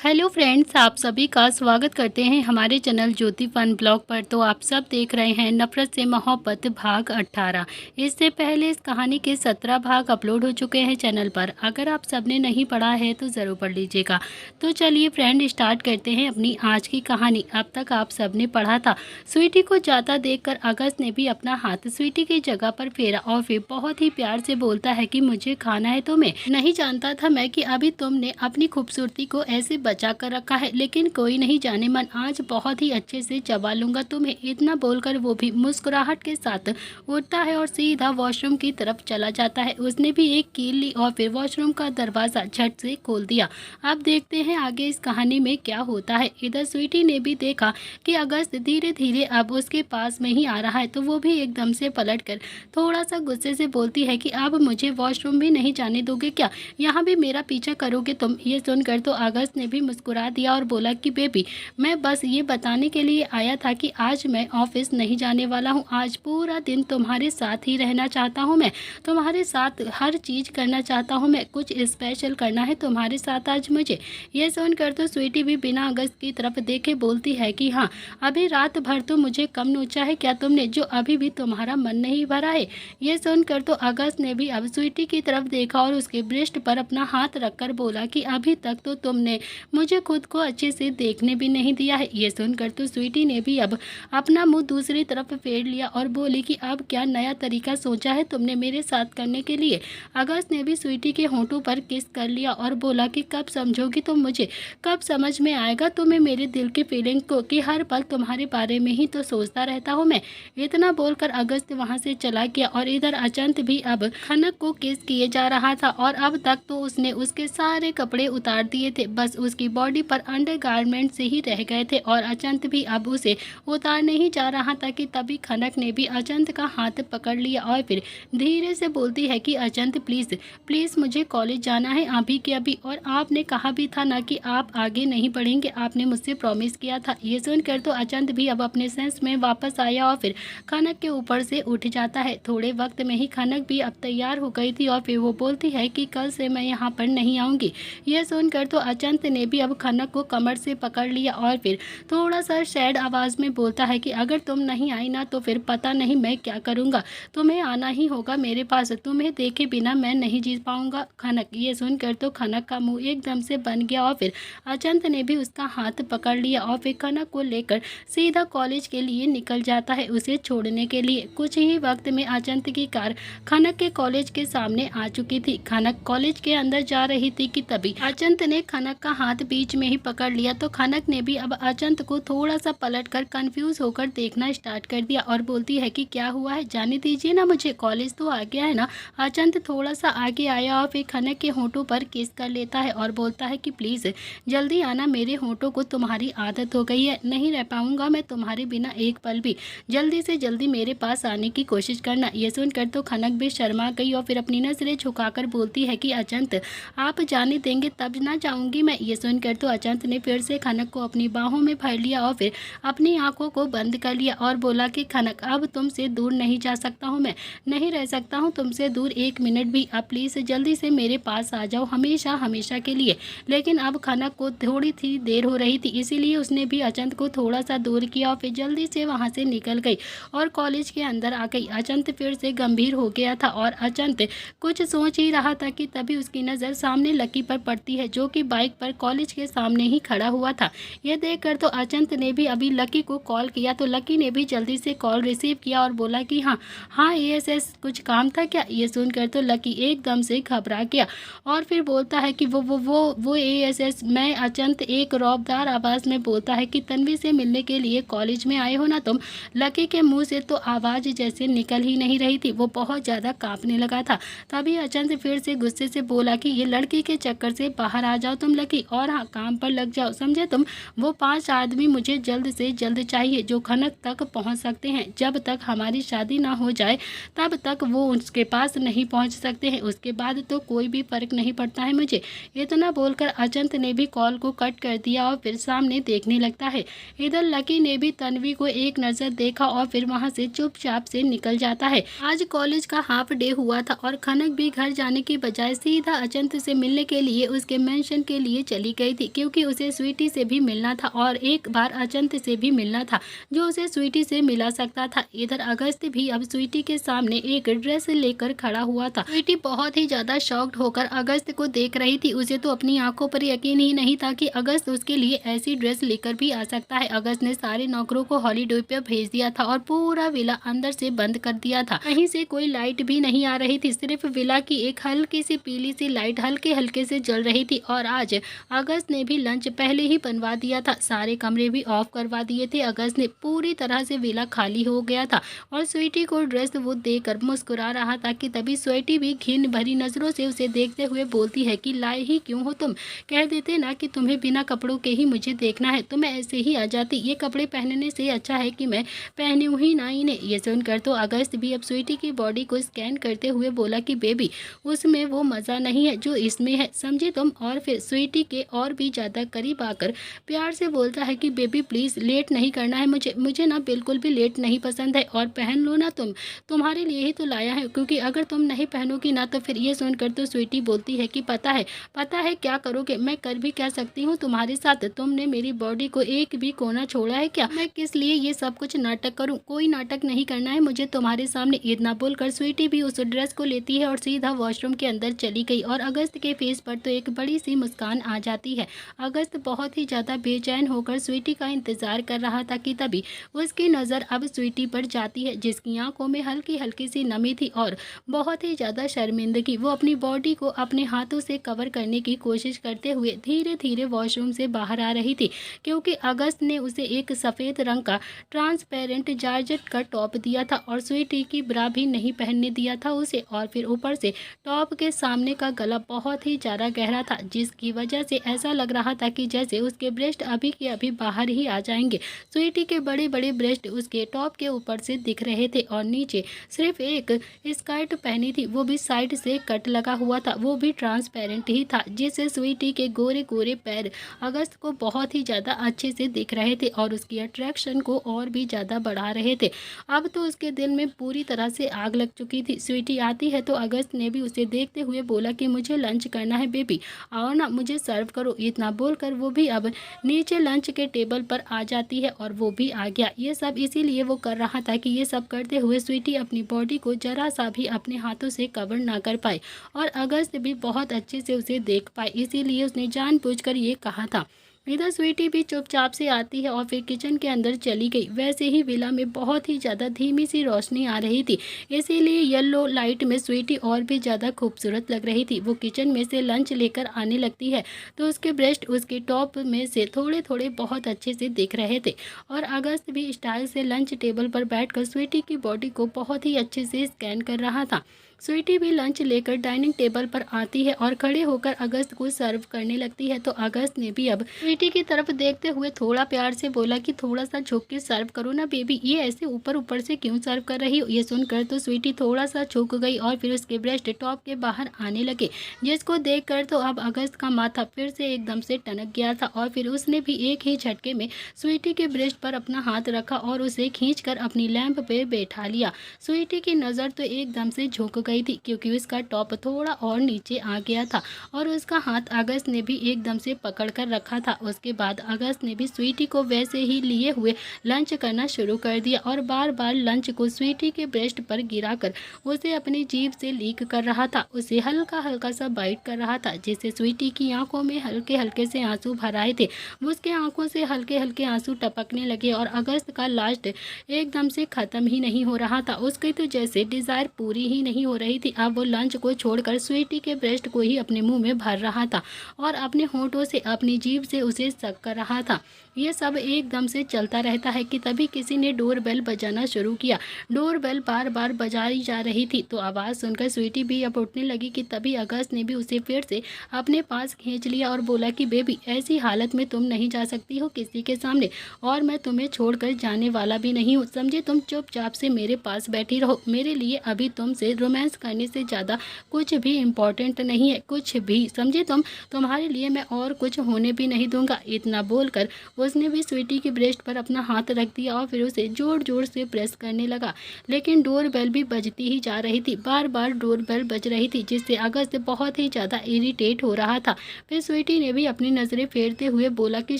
Hello friends, आप सभी का स्वागत करते हैं हमारे चैनल ज्योति फन ब्लॉग पर। तो आप सब देख रहे हैं नफरत से मोहब्बत भाग 18। इससे पहले इस कहानी के 17 भाग अपलोड हो चुके हैं चैनल पर। अगर आप सबने नहीं पढ़ा है तो ज़रूर पढ़ लीजिएगा। तो चलिए फ्रेंड, स्टार्ट करते हैं अपनी आज की कहानी। अब तक आप सबने पढ़ा था। स्वीटी को जाता देखकर अगस्त ने भी अपना हाथ स्वीटी की जगह पर फेरा और फिर बहुत ही प्यार से बोलता है कि मुझे खाना है तुम्हें। नहीं जानता था मैं कि अभी तुमने अपनी खूबसूरती को ऐसे बचा कर रखा है, लेकिन कोई नहीं जाने मन, आज बहुत ही अच्छे से चबा लूंगा तुम्हें। इतना बोलकर वो भी मुस्कुराहट के साथ उठता है और सीधा वॉशरूम की तरफ चला जाता है। उसने भी एक कील ली और फिर वॉशरूम का दरवाजा झट से खोल दिया। अब देखते हैं आगे इस कहानी में क्या होता है। इधर स्वीटी ने भी देखा कि अगस्त धीरे धीरे अब उसके पास में ही आ रहा है, तो वो भी एकदम से पलट कर थोड़ा सा गुस्से से बोलती है कि अब मुझे वॉशरूम भी नहीं जाने दोगे क्या? यहाँ भी मेरा पीछा करोगे तुम? ये सुनकर तो अगस्त ने भी मुस्कुरा दिया और बोला कि बेबी, मैं बस ये बताने के लिए आया था कि आज मैं ऑफिस नहीं जाने वाला हूँ। आज पूरा दिन तुम्हारे साथ ही रहना चाहता हूँ। मैं तुम्हारे साथ हर चीज़ करना चाहता हूँ। मैं कुछ स्पेशल करना है तुम्हारे साथ आज मुझे। ये सुनकर तो स्वीटी भी बिना अगस्त की तरफ देखे बोलती है कि हाँ, अभी रात भर तो मुझे कम नोचा है क्या तुमने, जो अभी भी तुम्हारा मन नहीं भरा है? ये सुनकर तो अगस्त ने भी अब स्वीटी की तरफ देखा और उसके ब्रेस्ट पर अपना हाथ रखकर बोला कि अभी तक तो तुमने मुझे खुद को अच्छे से देखने भी नहीं दिया है। ये सुनकर तो स्वीटी ने भी अब अपना मुंह दूसरी तरफ फेर लिया और बोली कि अब क्या नया तरीका सोचा है तुमने मेरे साथ करने के लिए? अगस्त ने भी स्वीटी के होंठों पर किस कर लिया और बोला कि कब समझोगी तुम मुझे? कब समझ में आएगा तुम्हें मेरे दिल की फीलिंग को कि हर पल तुम्हारे बारे में ही तो सोचता रहता हूँ मैं। इतना बोलकर अगस्त वहाँ से चला गया और इधर अचंत भी अब खनक को किस किए जा रहा था और अब तक तो उसने उसके सारे कपड़े उतार दिए थे, बस उसकी बॉडी पर अंडरगारमेंट से ही रह गए थे और अचंत भी अब उसे उतारने ही जा रहा था कि तभी खनक ने भी अचंत का हाथ पकड़ लिया और फिर धीरे से बोलती है कि अचंत प्लीज़ प्लीज़ मुझे कॉलेज जाना है अभी के अभी, और आपने कहा भी था ना कि आप आगे नहीं बढ़ेंगे, आपने मुझसे प्रॉमिस किया था। ये सुनकर तो अचंत भी अब अपने सेंस में वापस आया और फिर खनक के ऊपर से उठ जाता है। थोड़े वक्त में ही खनक भी अब तैयार हो गई थी और फिर वो बोलती है कि कल से मैं यहाँ पर नहीं आऊँगी। यह सुनकर तो अचंत ने भी अब खनक को कमर से पकड़ लिया और फिर थोड़ा सा सैड आवाज़ में बोलता है कि अगर तुम नहीं आई ना तो फिर पता नहीं मैं क्या करूँगा। तुम्हें आना ही होगा मेरे पास, तुम्हें देखे बिना मैं नहीं जी पाऊँगा खनक। ये सुनकर तो खनक का मुँह एकदम से बन गया और फिर अचंत ने भी उसका हाथ पकड़ लिया और फिर खनक को लेकर सीधा कॉलेज के लिए निकल जाता है उसे छोड़ने के लिए। कुछ ही वक्त में अचंत की कार खनक के कॉलेज के सामने आ चुकी थी। खनक कॉलेज के अंदर जा रही थी कि तभी अचंत ने खनक का हाथ बीच में ही पकड़ लिया। तो खनक ने भी अब अचंत को थोड़ा सा पलटकर कंफ्यूज होकर देखना स्टार्ट कर दिया और बोलती है कि क्या हुआ है, जाने दीजिए ना मुझे, कॉलेज तो आ गया है ना। अचंत थोड़ा सा आगे आया और फिर खनक के होंठों पर किस कर लेता है और बोलता है कि प्लीज़ जल्दी आना, मेरे होंठों को तुम्हारी आदत हो गई है, नहीं रह पाऊंगा मैं तुम्हारे बिना एक पल भी, जल्दी से जल्दी मेरे पास आने की कोशिश करना। ये सुनकर तो खनक भी शर्मा गई और फिर अपनी नजरें झुकाकर बोलती है कि अचंत आप जाने देंगे तब ना जाऊंगी मैं। ये सुनकर तो अचंत ने फिर से खनक को अपनी बाहों में भर लिया और फिर अपनी आंखों को बंद कर लिया और बोला कि खनक अब तुमसे दूर नहीं जा सकता हूँ मैं, नहीं रह सकता हूँ तुमसे दूर एक मिनट भी, अब प्लीज़ जल्दी से मेरे पास आ जाओ हमेशा हमेशा के लिए। लेकिन अब खनक को थोड़ी सी देर हो रही थी, इसीलिए उसने भी अचंत को थोड़ा सा दूर किया और फिर जल्दी से वहाँ से निकल गई और कॉलेज के अंदर आ गई। अचंत फिर से गंभीर हो गया था और अचंत कुछ सोच ही रहा था कि तभी उसकी नज़र सामने लकी पर पड़ती है, जो कि बाइक पर कॉलेज के सामने ही खड़ा हुआ था। यह देखकर तो अचंत ने भी अभी लकी को कॉल किया, तो लकी ने भी जल्दी से कॉल रिसीव किया और बोला कि हाँ हाँ एएसएस कुछ काम था क्या? ये सुनकर तो लकी एकदम से घबरा गया और फिर बोलता है कि वो एएसएस, मैं अचंत एक रौबदार आवाज़ में बोलता है कि तन्वी से मिलने के लिए कॉलेज में आए हो ना तुम? लकी के मुंह से तो आवाज़ जैसे निकल ही नहीं रही थी, वो बहुत ज़्यादा कांपने लगा था। तभी अचंत फिर से गुस्से से बोला कि ये लड़की के चक्कर से बाहर आ जाओ तुम लकी, और हाँ काम पर लग जाओ, समझे तुम? वो 5 आदमी मुझे जल्द से जल्द चाहिए जो खनक तक पहुंच सकते हैं। जब तक हमारी शादी ना हो जाए तब तक वो उसके पास नहीं पहुंच सकते हैं, उसके बाद तो कोई भी फर्क नहीं पड़ता है मुझे। इतना बोलकर अचंत ने भी कॉल को कट कर दिया और फिर सामने देखने लगता है। इधर लकी ने भी तन्वी को एक नज़र देखा और फिर वहाँ से चुपचाप से निकल जाता है। आज कॉलेज का हाफ डे हुआ था और खनक भी घर जाने की बजाय सीधा अचंत से मिलने के लिए उसके मेंशन के लिए चली चली गई थी क्योंकि उसे स्वीटी से भी मिलना था और एक बार अचंत से भी मिलना था जो उसे स्वीटी से मिला सकता था। इधर अगस्त भी अब स्वीटी के सामने एक ड्रेस लेकर खड़ा हुआ था। स्वीटी बहुत ही ज्यादा शॉक्ड होकर अगस्त को देख रही थी। उसे तो अपनी आंखों पर यकीन ही नहीं था कि अगस्त उसके लिए ऐसी ड्रेस लेकर भी आ सकता है। अगस्त ने सारे नौकरों को हॉलीडे पे भेज दिया था और पूरा विला अंदर से बंद कर दिया था। कहीं से कोई लाइट भी नहीं आ रही थी, सिर्फ विला की एक हल्की सी पीली सी लाइट हल्के हल्के से जल रही थी। और आज अगस्त ने भी लंच पहले ही बनवा दिया था, सारे कमरे भी ऑफ करवा दिए थे। अगस्त ने पूरी तरह से विला खाली हो गया था और स्वीटी को ड्रेस वो देकर मुस्कुरा रहा था कि तभी स्वीटी भी घिन भरी नजरों से उसे देखते हुए बोलती है कि लाए ही क्यों हो तुम, कह देते ना कि तुम्हें बिना कपड़ों के ही मुझे देखना है तो मैं ऐसे ही आ जाती, ये कपड़े पहनने से अच्छा है कि मैं पहनी हुई ना इन्हें। ये सुनकर तो अगस्त भी अब स्वीटी की बॉडी को स्कैन करते हुए बोला कि बेबी उसमें वो मज़ा नहीं है जो इसमें है, समझे तुम। और फिर स्वीटी के और भी ज़्यादा करीब आकर प्यार से बोलता है कि बेबी प्लीज़ लेट नहीं करना है, मुझे ना बिल्कुल भी लेट नहीं पसंद है और पहन लो ना तुम्हारे लिए ही तो लाया है, क्योंकि अगर तुम नहीं पहनोगी ना तो फिर। ये सुनकर तो स्वीटी बोलती है कि पता है क्या करोगे, मैं कर भी क्या सकती हूँ तुम्हारे साथ, तुमने मेरी बॉडी को एक भी कोना छोड़ा है क्या, मैं किस लिए ये सब कुछ नाटक करूँ, कोई नाटक नहीं करना है मुझे तुम्हारे सामने। इतना बोलकर स्वीटी भी उस ड्रेस को लेती है और सीधा वॉशरूम के अंदर चली गई और अगस्त के फेस पर तो एक बड़ी सी मुस्कान आ जाती है। अगस्त बहुत ही ज़्यादा बेचैन होकर स्वीटी का इंतजार कर रहा था कि तभी उसकी नज़र अब स्वीटी पर जाती है जिसकी आंखों में हल्की हल्की सी नमी थी और बहुत ही ज़्यादा शर्मिंदगी। वो अपनी बॉडी को अपने हाथों से कवर करने की कोशिश करते हुए धीरे धीरे वॉशरूम से बाहर आ रही थी क्योंकि अगस्त ने उसे एक सफ़ेद रंग का ट्रांसपेरेंट जॉर्जेट का टॉप दिया था और स्वीटी की ब्रा भी नहीं पहनने दिया था उसे। और फिर ऊपर से टॉप के सामने का गला बहुत ही ज़्यादा गहरा था जिसकी वजह से ऐसा लग रहा था कि जैसे उसके ब्रेस्ट अभी के अभी बाहर ही आ जाएंगे। स्वीटी के बड़े बड़े ब्रेस्ट उसके टॉप के ऊपर से दिख रहे थे और नीचे सिर्फ एक स्कर्ट पहनी थी, वो भी साइड से कट लगा हुआ था, वो भी ट्रांसपेरेंट ही था जिससे स्वीटी के गोरे गोरे पैर अगस्त को बहुत ही ज़्यादा अच्छे से दिख रहे थे और उसकी अट्रैक्शन को और भी ज़्यादा बढ़ा रहे थे। अब तो उसके दिल में पूरी तरह से आग लग चुकी थी। स्वीटी आती है तो अगस्त ने भी उसे देखते हुए बोला कि मुझे लंच करना है बेबी, आओ ना मुझे सर्व करो। इतना बोलकर वो भी अब नीचे लंच के टेबल पर आ जाती है और वो भी आ गया। ये सब इसीलिए वो कर रहा था कि ये सब करते हुए स्वीटी अपनी बॉडी को जरा सा भी अपने हाथों से कवर ना कर पाए और अगस्त भी बहुत अच्छे से उसे देख पाए, इसीलिए उसने जानबूझकर ये कहा था। इधर स्वीटी भी चुपचाप से आती है और फिर किचन के अंदर चली गई। वैसे ही विला में बहुत ही ज़्यादा धीमी सी रोशनी आ रही थी, इसीलिए येलो लाइट में स्वीटी और भी ज़्यादा खूबसूरत लग रही थी। वो किचन में से लंच लेकर आने लगती है तो उसके ब्रेस्ट उसके टॉप में से थोड़े थोड़े बहुत अच्छे से दिख रहे थे और अगस्त भी स्टाइल से लंच टेबल पर बैठकर स्वीटी की बॉडी को बहुत ही अच्छे से स्कैन कर रहा था। स्वीटी भी लंच लेकर डाइनिंग टेबल पर आती है और खड़े होकर अगस्त को सर्व करने लगती है तो अगस्त ने भी अब स्वीटी की तरफ देखते हुए थोड़ा प्यार से बोला कि थोड़ा सा झुक के सर्व करो ना बेबी, ये ऐसे ऊपर ऊपर से क्यों सर्व कर रही हो। ये सुनकर तो स्वीटी थोड़ा सा झुक गई और फिर उसके ब्रेस्ट टॉप के बाहर आने लगे जिसको देखकर तो अब अगस्त का माथा फिर से एकदम से टनक गया था और फिर उसने भी एक ही झटके में स्वीटी के ब्रेस्ट पर अपना हाथ रखा और उसे खींचकर अपनी लैंप पे बैठा लिया। स्वीटी की नज़र तो एकदम से झुक गई थी क्योंकि उसका टॉप थोड़ा और नीचे आ गया था और उसका हाथ अगस्त ने भी एकदम से पकड़ कर रखा था। उसके बाद अगस्त ने भी स्वीटी को वैसे ही लिए हुए लंच करना शुरू कर दिया और बार बार लंच को स्वीटी के ब्रेस्ट पर गिराकर उसे अपनी जीभ से लीक कर रहा था, उसे हल्का हल्का सा बाइट कर रहा था जिससे स्वीटी की आंखों में हल्के हल्के से आंसू भर आए थे। उसके आंखों से हल्के हल्के आंसू टपकने लगे और अगस्त का लास्ट एकदम से ख़त्म ही नहीं हो रहा था। उसकी तो जैसे डिज़ायर पूरी ही नहीं हो रही थी। अब वो लंच को छोड़कर स्वीटी के ब्रेस्ट को ही अपने मुंह में भर रहा था और अपने होंठों से अपनी जीभ से उसे सक कर रहा था। ये सब एकदम से चलता रहता है कि तभी किसी ने डोरबेल बजाना शुरू किया। डोरबेल बार बार बजाई जा रही थी तो आवाज़ सुनकर स्वीटी भी अब उठने लगी कि तभी अगस्त ने भी उसे फिर से अपने पास खींच लिया और बोला कि बेबी ऐसी हालत में तुम नहीं जा सकती हो किसी के सामने और मैं तुम्हें छोड़कर जाने वाला भी नहीं हूँ, समझे। तुम चुपचाप से मेरे पास बैठी रहो, मेरे लिए अभी तुमसे रोमांस रोमांस करने से ज़्यादा कुछ भी इम्पोर्टेंट नहीं है, कुछ भी, समझे तुम? तुम्हारे लिए मैं और कुछ होने भी नहीं दूंगा। इतना बोलकर उसने भी स्वीटी की ब्रेस्ट पर अपना हाथ रख दिया और फिर उसे जोर जोर से प्रेस करने लगा। लेकिन डोरबेल भी बजती ही जा रही थी, बार बार डोरबेल बज रही थी, जिससे अगस्त बहुत ही ज़्यादा इरिटेट हो रहा था। फिर स्वीटी ने भी अपनी नज़रें फेरते हुए बोला कि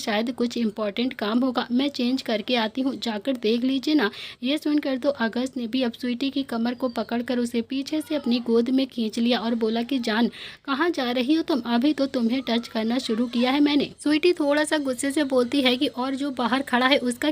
शायद कुछ इम्पोर्टेंट काम होगा, मैं चेंज करके आती हूँ, जाकर देख लीजिए ना। ये सुनकर तो अगस्त ने भी अब स्वीटी की कमर को पकड़कर उसे पीछे से अपनी गोद में खींच लिया और बोला कि जान, कहाँ जा रही हो तुम? अभी तो तुम्हें टच करना शुरू किया है मैंने। स्वीटी थोड़ा सा गुस्से से बोलती है कि और जो बाहर खड़ा है उसका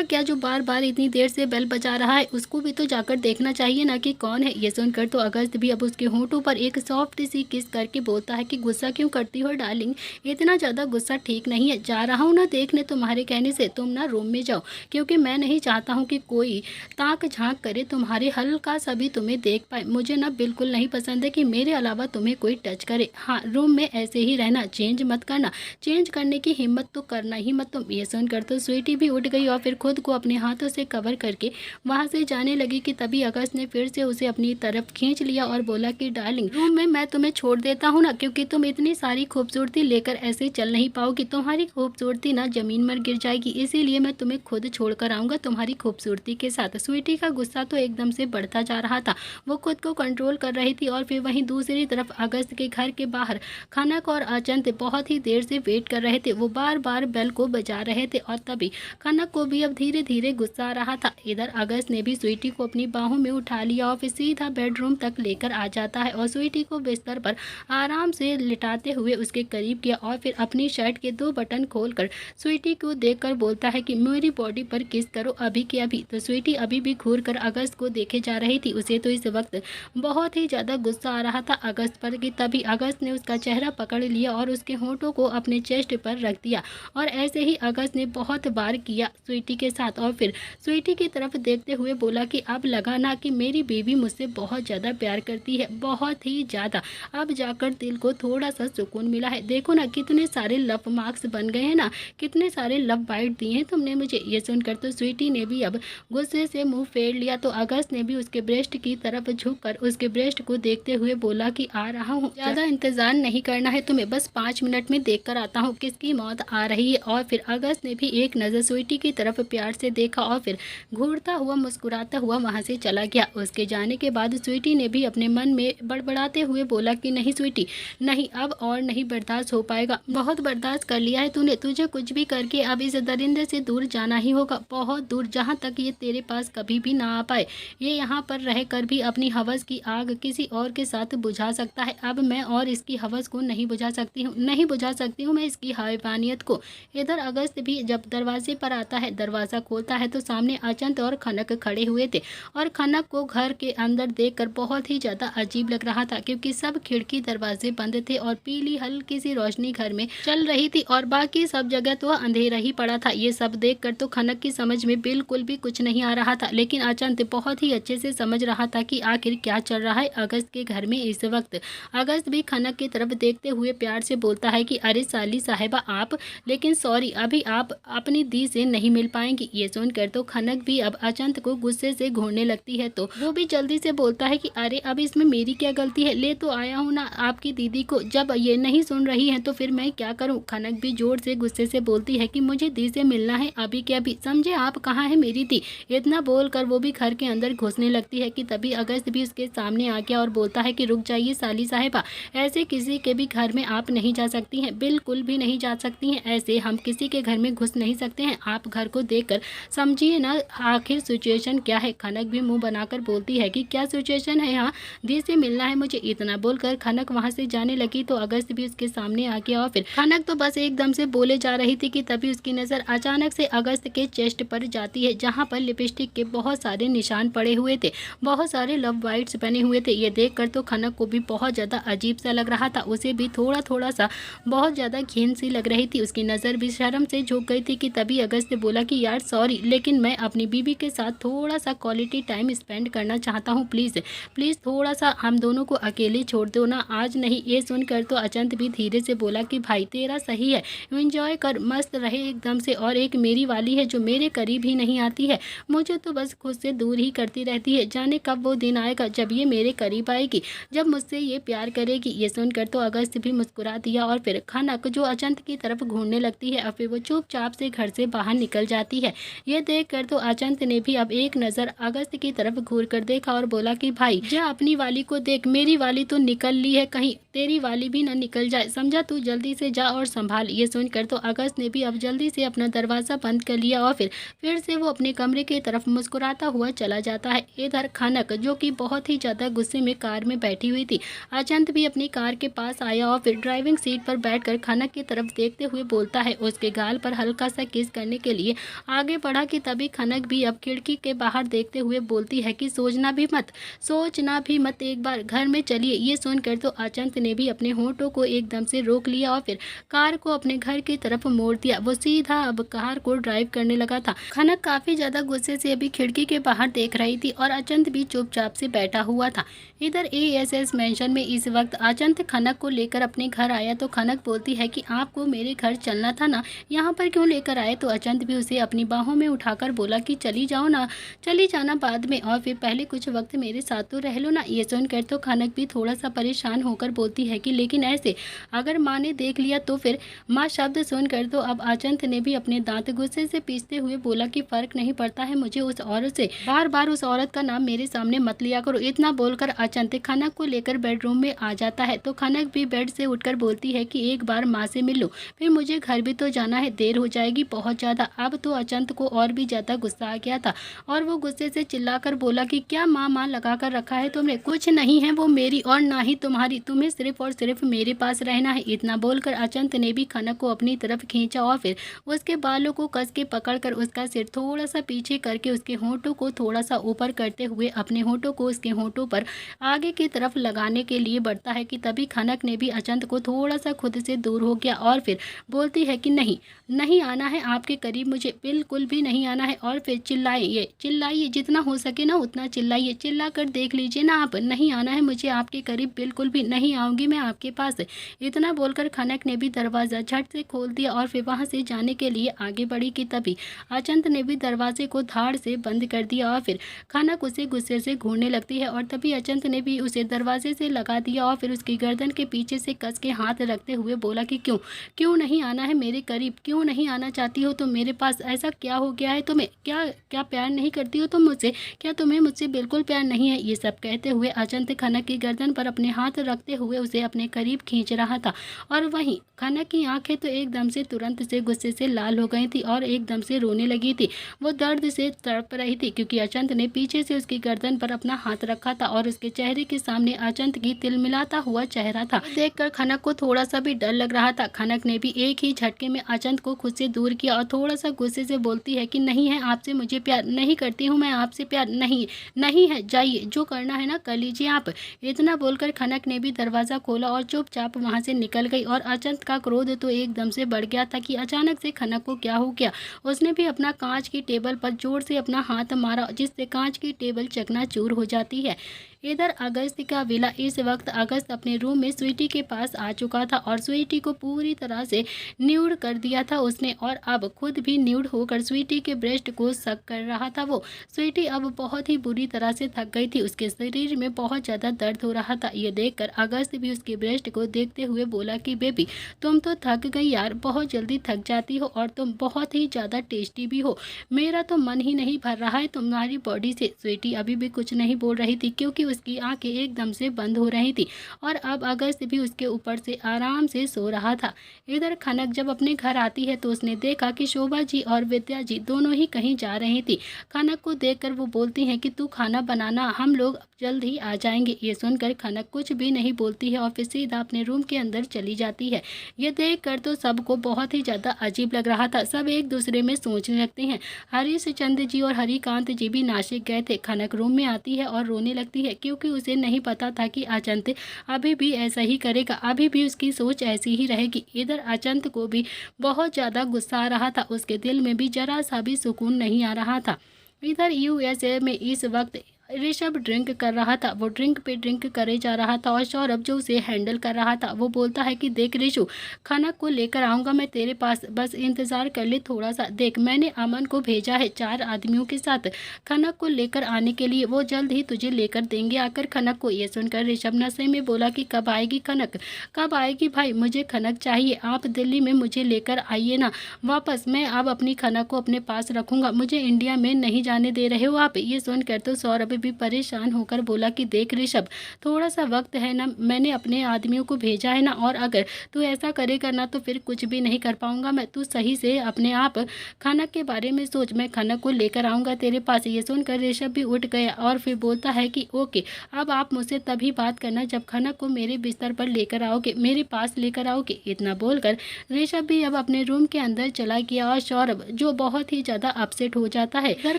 क्या जो बार बार इतनी देर से बेल बजा रहा है, उसको भी तो जाकर देखना चाहिए ना कि कौन है। ये सुनकर तो अगस्त भी अब उसके होंठों पर एक सॉफ्ट सी किस करके बोलता है कि गुस्सा क्यों करती हो डार्लिंग, इतना ज़्यादा गुस्सा ठीक नहीं है। जा रहा हूँ ना देखने, तुम्हारे कहने से। तुम ना रूम में जाओ, क्योंकि मैं नहीं चाहता हूँ कि कोई ताक झांक करे तुम्हारे, हल्का सा भी तुम्हें देख पाए। मुझे ना बिल्कुल नहीं पसंद है कि मेरे अलावा तुम्हें कोई टच करे। हाँ, रूम में ऐसे ही रहना, चेंज मत करना, चेंज करने की हिम्मत तो करना ही मत तुम। ये सुनकर तो स्वीटी भी उठ गई और फिर खुद को अपने हाथों से कवर करके वहाँ से जाने लगी कि तभी अगस्त ने फिर से उसे अपनी तरफ खींच लिया और बोला कि डार्लिंग, रूम में मैं तुम्हें छोड़ देता हूँ ना, क्योंकि तुम इतनी सारी खूबसूरती लेकर ऐसे चल नहीं पाओगी, तुम्हारी खूबसूरती ना जमीन पर गिर जाएगी, इसीलिए मैं तुम्हें खुद छोड़कर आऊँगा तुम्हारी खूबसूरती के साथ। स्वीटी का गुस्सा तो एकदम से बढ़ता जा रहा था, वो खुद को कंट्रोल कर रही थी। और फिर वहीं दूसरी तरफ अगस्त के घर के बाहर खनक और अचंत बहुत ही देर से वेट कर रहे थे, वो बार बार बेल को बजा रहे थे और तभी खनक को भी अब धीरे धीरे गुस्सा आ रहा था। इधर अगस्त ने भी स्वीटी को अपनी बाहों में उठा लिया और फिर सीधा बेडरूम तक लेकर आ जाता है और स्वीटी को बिस्तर पर आराम से लिटाते हुए उसके करीब किया और फिर अपनी शर्ट के 2 बटन खोलकर स्वीटी को देखकर बोलता है कि मेरी बॉडी पर किस करो अभी के अभी। तो स्वीटी अभी भी घूर कर अगस्त को देखे जा रही थी, उसे तो इस वक्त बहुत ही ज़्यादा गुस्सा आ रहा था अगस्त पर कि तभी अगस्त ने उसका चेहरा पकड़ लिया और उसके होंठों को अपने चेस्ट पर रख दिया। और ऐसे ही अगस्त ने बहुत बार किया स्वीटी के साथ और फिर स्वीटी की तरफ देखते हुए बोला कि अब लगा ना कि मेरी बेबी मुझसे बहुत ज़्यादा प्यार करती है, बहुत ही ज़्यादा। अब जाकर दिल को थोड़ा सा सुकून मिला है। देखो ना कितने सारे लव मार्क्स बन गए हैं ना, कितने सारे लव बाइट दिए हैं तुमने मुझे। ये सुनकर तो स्वीटी ने भी अब गुस्से से मुंह फेर लिया। तो अगस्त ने भी उसके ब्रेस्ट की तरफ झुककर उसके ब्रेस्ट को देखते हुए बोला कि आ रहा हूँ, ज़्यादा इंतजार नहीं करना है तुम्हें, बस 5 मिनट में देख कर आता हूँ किसकी मौत आ रही है। और फिर अगस्त ने भी एक नज़र स्वीटी की तरफ प्यार से देखा और फिर घूरता हुआ मुस्कुराता हुआ वहाँ से चला गया। उसके जाने के बाद स्वीटी ने भी अपने मन में बड़बड़ाते हुए बोला कि नहीं स्वीटी, नहीं, अब और नहीं बर्दाश्त हो पाएगा, बहुत बर्दाश्त कर लिया है तूने, तुझे कुछ भी करके अब इस दरिंदे से दूर जाना ही होगा, बहुत दूर, जहाँ तक ये तेरे पास कभी भी ना आ पाए। ये यहाँ पर रह कर भी अपनी हवस की आग किसी और के साथ बुझा सकता है, अब मैं और इसकी हवस को नहीं बुझा सकती हूँ, नहीं बुझा सकती हूँ मैं इसकी हैवानियत को। इधर अगस्त भी जब दरवाजे पर आता है, दरवाज़ा खोलता है तो सामने अचंत और खनक खड़े हुए थे और खनक को घर के अंदर देखकर बहुत ही ज़्यादा अजीब लग रहा था, क्योंकि सब खिड़की दरवाजे बंद थे और पीली हल्की सी रोशनी घर में चल रही थी और बाकी सब जगह तो अंधेरा ही पड़ा था। ये सब देखकर तो खनक की समझ में बिल्कुल भी कुछ नहीं आ रहा था, लेकिन अचंत बहुत ही अच्छे से समझ रहा था कि आखिर क्या चल रहा है अगस्त के घर में इस वक्त। अगस्त भी खनक की तरफ देखते हुए प्यार से बोलता है कि अरे साली साहिबा आप, लेकिन सॉरी अभी आप अपनी दी से नहीं मिल पाएंगी। ये सुनकर तो खनक भी अब अचंत को गुस्से से घूरने लगती है, तो वो भी जल्दी से बोलता है कि अरे अब इसमें मेरी क्या गलती है, ले तो आया हूँ ना आपकी दीदी को, जब ये नहीं सुन रही है तो फिर मैं क्या करूँ। खनक भी जोर से गुस्से से बोलती है कि मुझे दी से मिलना है अभी क्या भी, समझे आप, कहाँ है मेरी दी। इतना बोलकर वो भी घर के अंदर घुसने लगती है कि तभी अगस्त भी उसके सामने आ गया और बोलता है कि रुक जाइए साली साहिबा, ऐसे किसी के भी घर में आप नहीं जा सकती हैं, बिल्कुल भी नहीं जा सकती हैं, ऐसे हम किसी के घर में घुस नहीं सकते हैं, आप घर को देखकर समझिए ना आखिर सिचुएशन क्या है। खनक भी मुंह बनाकर बोलती है कि क्या सिचुएशन है, हाँ दी से मिलना है मुझे। इतना बोलकर खनक वहां से जाने लगी तो अगस्त भी उसके सामने आ गया और फिर खनक तो बस एकदम से बोले जा रही थी कि तभी उसकी नज़र अचानक से अगस्त के चेस्ट पर जाती है, जहाँ पर लिपस्टिक के बहुत सारे निशान पड़े हुए थे, बहुत सारे लव बाइट्स बने हुए थे। ये देखकर तो खनक को भी बहुत ज़्यादा अजीब सा लग रहा था, उसे भी थोड़ा थोड़ा सा बहुत ज़्यादा घिन सी लग रही थी, उसकी नज़र भी शर्म से झुक गई थी कि तभी अगस्त ने बोला कि यार सॉरी, लेकिन मैं अपनी बीबी के साथ थोड़ा सा क्वालिटी टाइम स्पेंड करना चाहता हूँ, प्लीज़ प्लीज़ थोड़ा सा हम दोनों को अकेले छोड़ दो ना, आज नहीं। ये सुनकर तो अचंत भी धीरे से बोला कि भाई तेरा सही है, एंजॉय कर, मस्त रहे एकदम से, और एक मेरी वाली है जो मेरे करीब ही नहीं आती है, मुझे तो बस खुद से दूर ही करती रहती है, जाने कब वो दिन आएगा जब ये मेरे करीब आएगी, जब मुझसे ये प्यार करेगी। ये सुनकर तो अगस्त भी मुस्कुरा दिया और फिर खनक जो अचंत की तरफ घूरने लगती है और फिर वो चुपचाप से घर से बाहर निकल जाती है। ये देखकर तो अचंत ने भी अब एक नज़र अगस्त की तरफ घूर कर देखा और बोला कि भाई जा अपनी वाली को देख, मेरी वाली तो निकल ली है, कहीं तेरी वाली भी न निकल जाए, समझा, तू जल्दी से जा और संभाल। ये सुनकर तो अगस्त ने भी अब जल्दी से अपना दरवाज़ा बंद कर लिया और फिर से वो अपने कमरे की तरफ मुस्कुराता हुआ चला जाता है। इधर खनक जो कि बहुत ही ज़्यादा गुस्से में कार में बैठी हुई थी, अचंत भी अपनी कार के पास आया और फिर ड्राइविंग सीट पर बैठकर खनक की तरफ देखते हुए बोलता है, उसके गाल पर हल्का सा किस करने के लिए आगे बढ़ा कि तभी खनक भी अब खिड़की के बाहर देखते हुए बोलती है कि सोचना भी मत, एक बार घर में चलिए। ये सुनकर तो अचंत ने भी अपने होंठों को एकदम से रोक लिया और फिर कार को अपने घर की तरफ मोड़ दिया। वो सीधा अब कार को ड्राइव करने लगा था। खनक काफी ज्यादा गुस्से से अभी खिड़की के बाहर देख रही थी और अचंत भी चुपचाप से बैठा हुआ था। इधर एएसएस मेंशन में इस वक्त अचंत खनक को लेकर अपने घर आया तो खनक बोलती है कि आपको मेरे घर चलना था ना, यहाँ पर क्यों लेकर आए। तो अचंत भी उसे अपनी बाहों में उठाकर बोला कि चली जाओ ना, चली जाना बाद में, और फिर पहले कुछ वक्त मेरे साथ तो रह लो ना। ये सुनकर तो खनक भी थोड़ा सा परेशान होकर बोलती है कि लेकिन ऐसे अगर माँ ने देख लिया तो फिर। माँ शब्द सुनकर तो अब अचंत ने भी अपने दांत गुस्से से पीसते हुए बोला कि फर्क नहीं पड़ता है मुझे उस औरत से, बार बार उस औरत का नाम मेरे सामने मत लिया करो। इतना बोलकर अचंत खनक को लेकर बेडरूम में आ जाता है तो खनक भी बेड से उठकर बोलती है कि एक बार माँ से मिल लो, फिर मुझे घर भी तो जाना है, देर हो जाएगी बहुत ज़्यादा। अब तो अचंत को और भी ज़्यादा गुस्सा आ गया था और वो गुस्से से चिल्लाकर बोला कि क्या माँ लगा कर रखा है तुमने, कुछ नहीं है वो मेरी और ना ही तुम्हारी, तुम्हें सिर्फ और सिर्फ मेरे पास रहना है। इतना बोलकर अचंत ने भी खनक को अपनी तरफ खींचा और फिर उसके बालों को कस के पकड़कर उसका सिर थोड़ा सा पीछे करके उसके होंठों को थोड़ा सा ऊपर करते हुए अपने होंठों को उसके होंठों पर आगे की तरफ लगाने के लिए बढ़ता है कि तभी खनक ने भी अचंत को थोड़ा सा खुद से दूर हो गया और फिर बोलती है कि नहीं आना है आपके करीब, मुझे बिल्कुल भी नहीं आना है। और फिर चिल्लाइए जितना हो सके ना उतना चिल्लाइए, चिल्ला कर देख लीजिए ना आप, नहीं आना है मुझे आपके करीब, बिल्कुल भी नहीं आऊँगी मैं आपके पास। इतना बोलकर खनक ने भी दरवाज़ा झट से खोल दिया और फिर वहाँ से जाने के लिए आगे बढ़ी कि तभी अचंत ने भी दरवाजे को धाड़ से बंद कर दिया और फिर खनक उसे गुस्से से घूरने लगती है और तभी अचंत ने भी उसे दरवाजे से लगा दिया और फिर उसकी गर्दन के पीछे से कस के हाथ रखते हुए बोला कि क्यों नहीं आना है मेरे करीब, क्यों नहीं आना चाहती हो तुम मेरे पास, ऐसा क्या हो गया है तुम्हें, क्या प्यार नहीं करती हो तुम मुझसे, क्या तुम्हें मुझसे बिल्कुल प्यार नहीं है। ये सब कहते हुए अचंत खनक की गर्दन पर अपने हाथ रखते हुए उसे अपने करीब खींच रहा था और वहीं खनक की आंखें तो एकदम से तुरंत से गुस्से से लाल हो गई थी और एकदम से रोने लगी थी। वो दर्द से तड़प रही थी क्योंकि अचंत ने पीछे से उसकी गर्दन पर अपना हाथ रखा था और उसके चेहरे के सामने अचंत की तिलमिलाता हुआ चेहरा था। देखकर खनक को थोड़ा सा भी डर लग रहा था। खनक ने भी एक ही झटके में अचंत को खुद से दूर किया और थोड़ा सा गुस्से से बोलती है कि नहीं है आपसे मुझे प्यार, नहीं करती हूँ मैं आपसे प्यार, नहीं है, जाइए, जो करना है ना कर लीजिए आप। इतना बोलकर खनक ने भी दरवाज़ा खोला और चुपचाप वहाँ से निकल गई और अचंत का क्रोध तो एकदम से बढ़ गया था कि अचानक से खनक को क्या हो गया। उसने भी अपना कांच की टेबल पर जोर से अपना हाथ मारा जिससे कांच की टेबल चकनाचूर हो जाती है। इधर अगस्त का विला इस वक्त अगस्त अपने रूम में स्वीटी के पास आ चुका था और स्वीटी को पूरी तरह से न्यूड कर दिया था उसने और अब खुद भी न्यूड होकर स्वीटी के ब्रेस्ट को सक कर रहा था। वो स्वीटी अब बहुत ही बुरी तरह से थक गई थी, उसके शरीर में बहुत ज़्यादा दर्द हो रहा था। ये देखकर अगस्त भी उसके ब्रेस्ट को देखते हुए बोला कि बेबी तुम तो थक गई यार, बहुत जल्दी थक जाती हो और तुम बहुत ही ज़्यादा टेस्टी भी हो, मेरा तो मन ही नहीं भर रहा है तुम्हारी बॉडी से। स्वीटी अभी भी कुछ नहीं बोल रही थी क्योंकि उसकी आंखें एकदम से बंद हो रही थी और अब अगस्त भी उसके ऊपर से आराम से सो रहा था। इधर खनक जब अपने घर आती है तो उसने देखा कि शोभा जी और विद्या जी दोनों ही कहीं जा रही थी। खनक को देखकर वो बोलती हैं कि तू खाना बनाना, हम लोग जल्द ही आ जाएंगे। ये सुनकर खनक कुछ भी नहीं बोलती है और फिर सीधा अपने रूम के अंदर चली जाती है। ये देखकर तो सबको बहुत ही ज़्यादा अजीब लग रहा था। सब एक दूसरे में सोचने लगते हैं। हरीश चंद्र जी और हरिकांत जी भी नासिक गए थे। खनक रूम में आती है और रोने लगती है क्योंकि उसे नहीं पता था कि अचंत अभी भी ऐसा ही करेगा, अभी भी उसकी सोच ऐसी ही रहेगी। इधर अचंत को भी बहुत ज़्यादा गुस्सा आ रहा था, उसके दिल में भी जरा सा भी सुकून नहीं आ रहा था। इधर यूएसए में इस वक्त ऋषभ ड्रिंक कर रहा था, वो ड्रिंक पे ड्रिंक करे जा रहा था और सौरभ जो उसे हैंडल कर रहा था वो बोलता है कि देख ऋषु, खनक को लेकर आऊँगा मैं तेरे पास, बस इंतज़ार कर ले थोड़ा सा। देख मैंने अमन को भेजा है 4 आदमियों के साथ खनक को लेकर आने के लिए, वो जल्द ही तुझे लेकर देंगे आकर खनक को। ये सुनकर ऋषभ नशे में बोला कि कब आएगी खनक, कब आएगी भाई, मुझे खनक चाहिए, आप दिल्ली में मुझे लेकर आइए ना वापस, मैं अब अपनी खनक को अपने पास रखूँगा, मुझे इंडिया में नहीं जाने दे रहे हो आप। ये सुनकर तो सौरभ भी परेशान होकर बोला कि देख ऋषभ, थोड़ा सा वक्त है ना, मैंने अपने आदमियों को भेजा है ना, और अगर तू ऐसा करेगा ना तो फिर कुछ भी नहीं कर पाऊंगा मैं, तू सही से अपने आप खनक के बारे में सोच, मैं खनक को लेकर आऊँगा तेरे पास। ये सुनकर ऋषभ भी उठ गया और फिर बोलता है कि ओके, अब आप मुझसे तभी बात करना जब खनक को मेरे बिस्तर पर लेकर आओगे, मेरे पास लेकर आओगे। इतना बोलकर ऋषभ भी अब अपने रूम के अंदर चला गया और सौरभ जो बहुत ही ज़्यादा अपसेट हो जाता है। इधर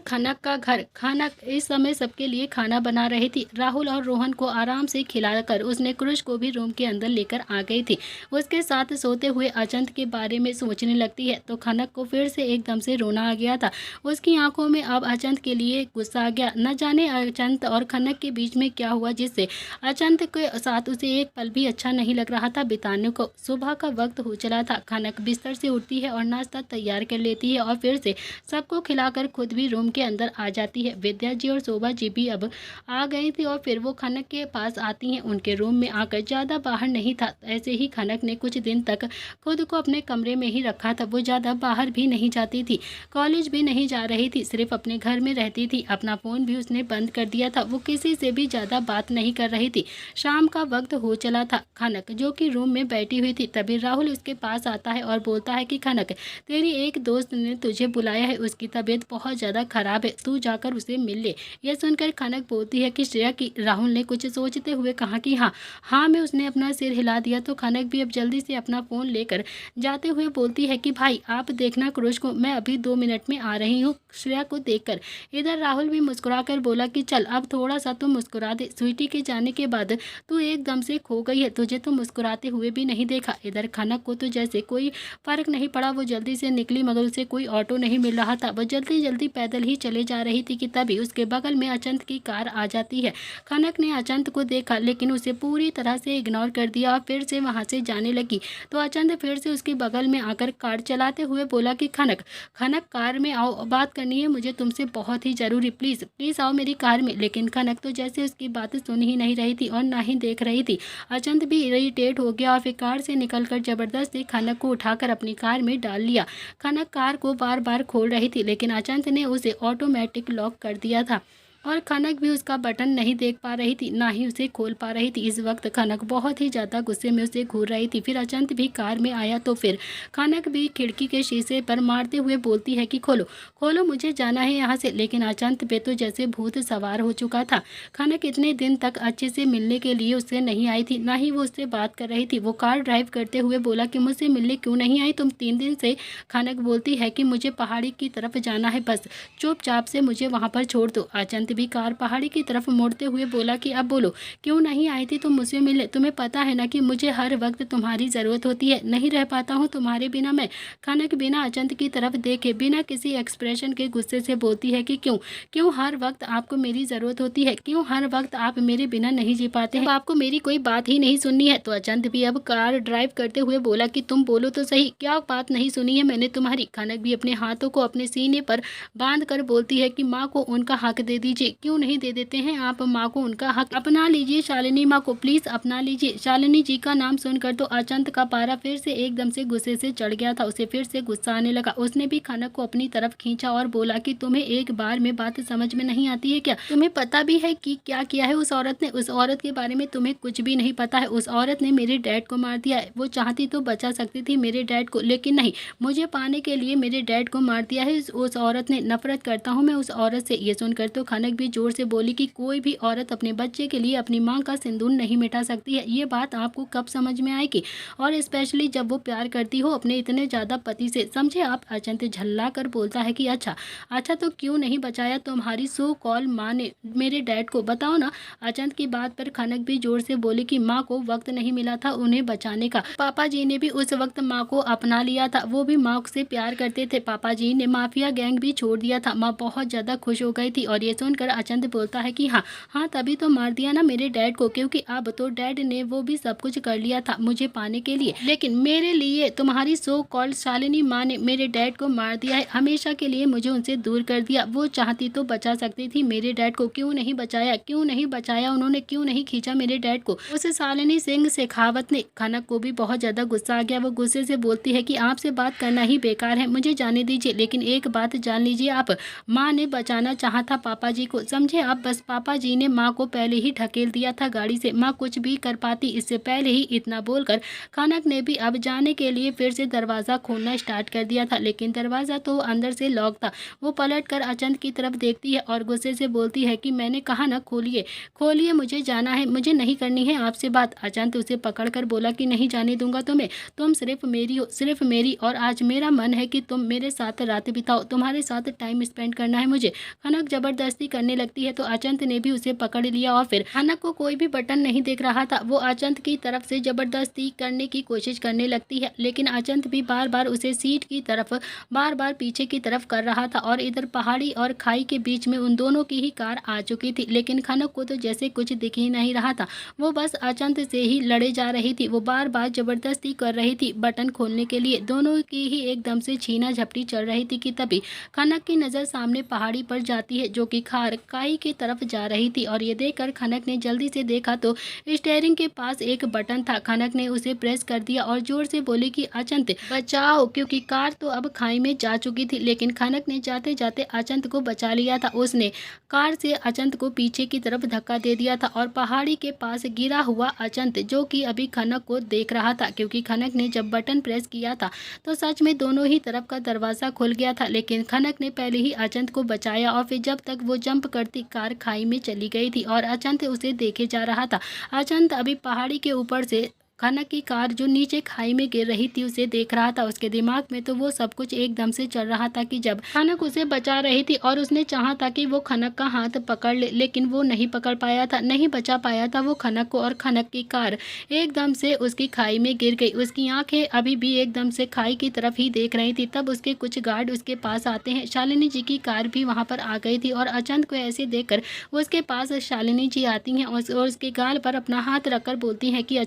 खनक का घर, खनक इस समय सबके लिए खाना बना रही थी, राहुल और रोहन को आराम से खिलाकर उसने क्रुश को भी रूम के अंदर लेकर आ गई थी। उसके साथ सोते हुए अचंत के बारे में सोचने लगती है तो खनक को फिर से एकदम से रोना आ गया था। उसकी आंखों में अब अचंत के लिए गुस्सा आ गया, न जाने अचंत और खनक के बीच में क्या हुआ जिससे अचंत के साथ उसे एक पल भी अच्छा नहीं लग रहा था बिताने को। सुबह का वक्त हो चला था, खनक बिस्तर से उठती है और नाश्ता तैयार कर लेती है और फिर से सबको खिलाकर खुद भी रूम के अंदर आ जाती है। विद्या जी और शोभा जी भी अब आ गई थी और फिर वो खनक के पास आती हैं। उनके रूम में आकर ज़्यादा बाहर नहीं था, ऐसे ही खनक ने कुछ दिन तक खुद को अपने कमरे में ही रखा था, वो ज़्यादा बाहर भी नहीं जाती थी, कॉलेज भी नहीं जा रही थी, सिर्फ अपने घर में रहती थी। अपना फ़ोन भी उसने बंद कर दिया था, वो किसी से भी ज़्यादा बात नहीं कर रही थी। शाम का वक्त हो चला था, खनक जो कि रूम में बैठी हुई थी, तभी राहुल उसके पास आता है और बोलता है कि खनक, तेरी एक दोस्त ने तुझे बुलाया है, उसकी तबीयत बहुत ज़्यादा खराब है, तू जाकर उसे मिल ले। यह सुनकर खनक बोलती है कि श्रेया की। राहुल ने कुछ सोचते हुए कहा कि हाँ में उसने अपना सिर हिला दिया तो खनक भी अब जल्दी से अपना फ़ोन लेकर जाते हुए बोलती है कि भाई आप देखना क्रुश को, मैं अभी 2 मिनट में आ रही हूँ श्रेया को देखकर। इधर राहुल भी मुस्कुराकर बोला कि चल अब थोड़ा सा तो मुस्कुरा दे, स्वीटी के जाने के बाद तू एकदम से खो गई है, तुझे तो मुस्कुराते हुए भी नहीं देखा। इधर खनक को तो जैसे कोई फर्क नहीं पड़ा, वो जल्दी से निकली मगर उसे कोई ऑटो नहीं मिल रहा था, वो जल्दी जल्दी पैदल ही चले जा रही थी कि तभी उसके बगल में अचंत की कार आ जाती है। खनक ने अचंत को देखा लेकिन उसे पूरी तरह से इग्नोर कर दिया और फिर से वहाँ से जाने लगी तो अचंत फिर से उसके बगल में आकर कार चलाते हुए बोला कि खनक, खनक कार में आओ, बात करनी है मुझे तुमसे बहुत ही ज़रूरी, प्लीज़ प्लीज़ आओ मेरी कार में। लेकिन खनक तो जैसे उसकी बातें सुन ही नहीं रही थी और ना ही देख रही थी। अचंत भी इरिटेट हो गया और फिर कार से निकलकर जबरदस्ती खनक को उठाकर अपनी कार में डाल लिया। खनक कार को बार बार खोल रही थी लेकिन अचंत ने उसे ऑटोमेटिक लॉक कर दिया था और खनक भी उसका बटन नहीं देख पा रही थी, ना ही उसे खोल पा रही थी। इस वक्त खनक बहुत ही ज़्यादा गुस्से में उसे घूर रही थी। फिर अचंत भी कार में आया तो फिर खनक भी खिड़की के शीशे पर मारते हुए बोलती है कि खोलो खोलो, मुझे जाना है यहाँ से। लेकिन अचंत पे तो जैसे भूत सवार हो चुका था। खनक इतने दिन तक अच्छे से मिलने के लिए उससे नहीं आई थी, ना ही वो उससे बात कर रही थी। वो कार ड्राइव करते हुए बोला कि मुझसे मिलने क्यों नहीं आई तुम 3 दिन से। खनक बोलती है कि मुझे पहाड़ी की तरफ जाना है, बस चुपचाप से मुझे वहाँ पर छोड़ दो। अचंत भी कार पहाड़ी की तरफ मोड़ते हुए बोला कि अब बोलो क्यों नहीं आई थी तुम मुझसे मिलने, तुम्हें पता है ना कि मुझे हर वक्त तुम्हारी ज़रूरत होती है, नहीं रह पाता हूँ तुम्हारे बिना मैं। खनक बिना अचंत की तरफ देखे बिना किसी एक्सप्रेशन के गुस्से से बोलती है कि क्यों क्यों हर वक्त आपको मेरी ज़रूरत होती है, क्यों हर वक्त आप मेरे बिना नहीं जी पाते हैं, आपको मेरी कोई बात ही नहीं सुननी है। तो अचंत भी अब कार ड्राइव करते हुए बोला कि तुम बोलो तो सही, क्या बात नहीं सुनी है मैंने तुम्हारी। खनक भी अपने हाथों को अपने सीने पर बांध कर बोलती है कि माँ को उनका हक दे दीजिए, क्यों नहीं दे देते हैं आप माँ को उनका हक, अपना लीजिए शालिनी माँ को, प्लीज अपना लीजिए। शालिनी जी का नाम सुनकर तो अचंत का पारा फिर से एकदम से गुस्से से चढ़ गया था, उसे फिर से गुस्सा आने लगा। उसने भी खनक को अपनी तरफ खींचा और बोला कि तुम्हें एक बार में बात समझ में नहीं आती है क्या, तुम्हें पता भी है कि क्या किया है उस औरत ने, उस औरत के बारे में तुम्हें कुछ भी नहीं पता है। उस औरत ने मेरे डैड को मार दिया है, वो चाहती तो बचा सकती थी मेरे डैड को, लेकिन नहीं, मुझे पाने के लिए मेरे डैड को मार दिया है उस औरत ने, नफरत करता हूँ मैं उस औरत से। ये सुनकर तो खनक भी जोर से बोली कि कोई भी औरत अपने बच्चे के लिए अपनी माँ का सिंदूर नहीं मिटा सकती है, ये बात आपको कब समझ में आएगी, और स्पेशली जब वो प्यार करती हो अपने इतने ज़्यादा पति से, समझे आप। अचंत झल्ला कर बोलता है कि अच्छा अच्छा तो क्यों नहीं बचाया तुम्हारी सो कॉल माँ ने मेरे डैड को, बताओ ना। अचंत की बात पर खनक भी जोर से बोली कि माँ को वक्त नहीं मिला था उन्हें बचाने का, पापा जी ने भी उस वक्त माँ को अपना लिया था, वो भी माँ से प्यार करते थे, पापा जी ने माफिया गैंग भी छोड़ दिया था। माँ बहुत ज़्यादा खुश हो गई थी और ये सुन सुनकर अचंत बोलता है कि हाँ हाँ तभी तो मार दिया ना मेरे डैड को, क्योंकि अब तो डैड ने वो भी सब कुछ कर लिया था मुझे पाने के लिए, लेकिन मेरे लिए तुम्हारी सो कॉल्ड शालिनी माँ ने मेरे डैड को मार दिया है, हमेशा के लिए मुझे उनसे दूर कर दिया। वो चाहती तो बचा सकती थी मेरे डैड को, क्यों नहीं बचाया, क्यों नहीं बचाया उन्होंने, क्यों नहीं खींचा मेरे डैड को। उस शालिनी सिंह शेखावत ने, खनक को भी बहुत ज्यादा गुस्सा आ गया। वो गुस्से से बोलती है कि आपसे बात करना ही बेकार है, मुझे जाने दीजिए, लेकिन एक बात जान लीजिए आप, माँ ने बचाना चाहा था पापा जी को, समझे आप, बस पापा जी ने माँ को पहले ही ढकेल दिया था गाड़ी से, माँ कुछ भी कर पाती इससे पहले ही। इतना बोलकर खनक ने भी अब जाने के लिए फिर से दरवाजा खोलना स्टार्ट कर दिया था, लेकिन दरवाजा तो अंदर से लॉक था। वो पलट कर अचंत की तरफ देखती है और गुस्से से बोलती है कि मैंने कहा ना खोलिए खोलिए, मुझे जाना है, मुझे नहीं करनी है आपसे बात। अचंत उसे पकड़कर बोला कि नहीं जाने दूंगा तुम्हें, तुम सिर्फ मेरी हो, सिर्फ मेरी, और आज मेरा मन है कि तुम मेरे साथ रात बिताओ, तुम्हारे साथ टाइम स्पेंड करना है मुझे। खनक जबरदस्ती करने लगती है तो अचंत ने भी उसे पकड़ लिया और फिर खनक को कोई भी बटन नहीं दिख रहा था, वो अचंत की तरफ से जबरदस्ती करने की कोशिश करने लगती है, लेकिन अचंत भी बार बार उसे सीट की तरफ बार बार पीछे की तरफ कर रहा था। और इधर पहाड़ी और खाई के बीच में उन दोनों की ही कार आ चुकी थी, लेकिन खनक को तो जैसे कुछ दिख ही नहीं रहा था, वो बस अचंत से ही लड़े जा रही थी। वो बार बार जबरदस्ती कर रही थी बटन खोलने के लिए, दोनों की ही एकदम से छीना झपटी चल रही थी कि तभी खनक की नज़र सामने पहाड़ी पर जाती है जो कि खार काई की तरफ जा रही थी। और ये देखकर खनक ने जल्दी से देखा तो स्टीयरिंग के पास एक बटन था। खनक ने उसे प्रेस कर दिया और जोर से बोली कि अचंत बचाओ, क्योंकि कार तो अब खाई में जा चुकी थी, लेकिन खनक ने जाते जाते अचंत को बचा लिया था। उसने कार से अचंत को पीछे की तरफ धक्का दे दिया था और पहाड़ी के पास गिरा हुआ अचंत, जो कि अभी खनक को देख रहा था, क्योंकि खनक ने जब बटन प्रेस किया था तो सच में दोनों ही तरफ का दरवाजा खुल गया था, लेकिन खनक ने पहले ही अचंत को बचाया और फिर जब तक वो जंप करती कार खाई में चली गई थी और अचंत उसे देखे जा रहा था। अचंत अभी पहाड़ी के ऊपर से खनक की कार जो नीचे खाई में गिर रही थी उसे देख रहा था। उसके दिमाग में तो वो सब कुछ एकदम से चल रहा था कि जब खनक उसे बचा रही थी और उसने चाहा था कि वो खनक का हाथ पकड़ ले, लेकिन वो नहीं पकड़ पाया था, नहीं बचा पाया था वो खनक को, और खनक की कार एकदम से उसकी खाई में गिर गई। उसकी आंखें अभी भी एकदम से खाई की तरफ ही देख रही थी। तब उसके कुछ गार्ड उसके पास आते हैं। शालिनी जी की कार भी वहाँ पर आ गई थी और अचंत को ऐसे देखकर उसके पास शालिनी जी आती हैं और उसके गाल पर अपना हाथ रखकर बोलती हैं कि